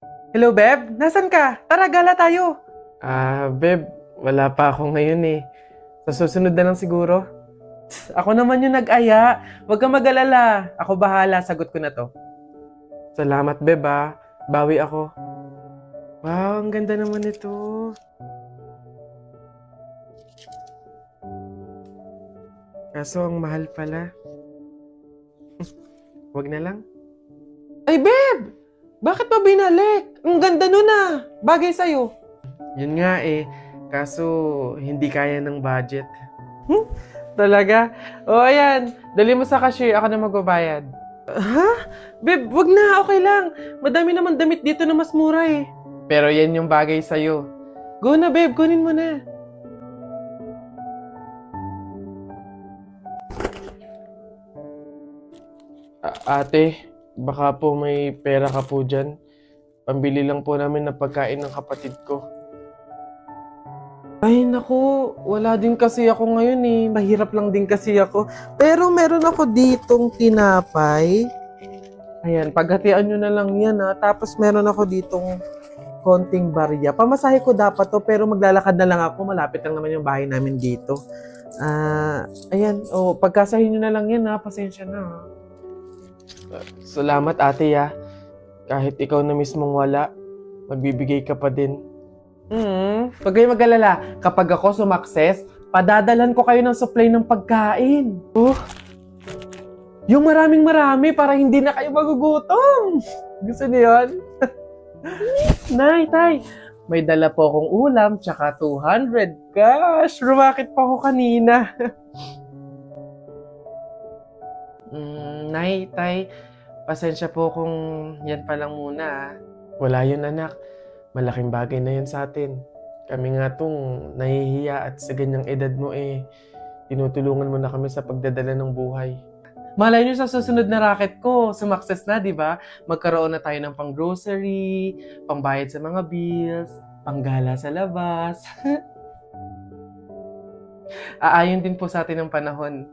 Hello, Beb? Nasaan ka? Tara, gala tayo. Beb, wala pa ako ngayon eh. Sa susunod na lang siguro. Ako naman yung nag-aya. Huwag kang mag-alala. Ako bahala, sagot ko na to. Salamat, Beb Bawi ako. Wow, ang ganda naman ito. Kaso ang mahal pala. Wag na lang. Ay, Beb! Bakit pa binalik? Ang ganda nun ah. Bagay sa'yo. Yun nga eh. Kaso hindi kaya ng budget. Talaga? O, ayan. Dali mo sa cashier. Ako na magbabayad. Ha? Beb, wag na. Okay lang. Madami naman damit dito na mas mura eh. Pero yan yung bagay sa'yo. Go na, Beb. Kunin mo na. Ate, baka po may pera ka po dyan. Pambili lang po namin ng pagkain ng kapatid ko. Ay, naku. Wala din kasi ako ngayon eh. Mahirap lang din kasi ako. Pero meron ako ditong tinapay. Ayan, paghatian nyo na lang yan ha. Tapos meron ako ditong konting barya. Pamasahe ko dapat to, pero maglalakad na lang ako. Malapit lang naman yung bahay namin dito. Ayan, pagkasahin nyo na lang yan ha. Pasensya na ha. Salamat ate Kahit ikaw na mismong wala, magbibigay ka pa din. Huwag kayong mag-alala. Kapag ako sumakses, padadalan ko kayo ng supply ng pagkain. Yung maraming-marami para hindi na kayo magugutom. Gusto niyo yun? Nay, tay, may dala po akong ulam tsaka 200 cash. Rumakit pa ako kanina. Nay, tay, pasensya po kung yan pa lang muna. Wala yun anak. Malaking bagay na yun sa atin. Kami nga tong nahihiya at sa ganyang edad mo tinutulungan mo na kami sa pagdadala ng buhay. Malay nyo sa susunod na racket ko, sumakses na, di ba? Magkaroon na tayo ng pang-grocery, pangbayad sa mga bills, panggala sa labas. Aayon din po sa atin ng panahon.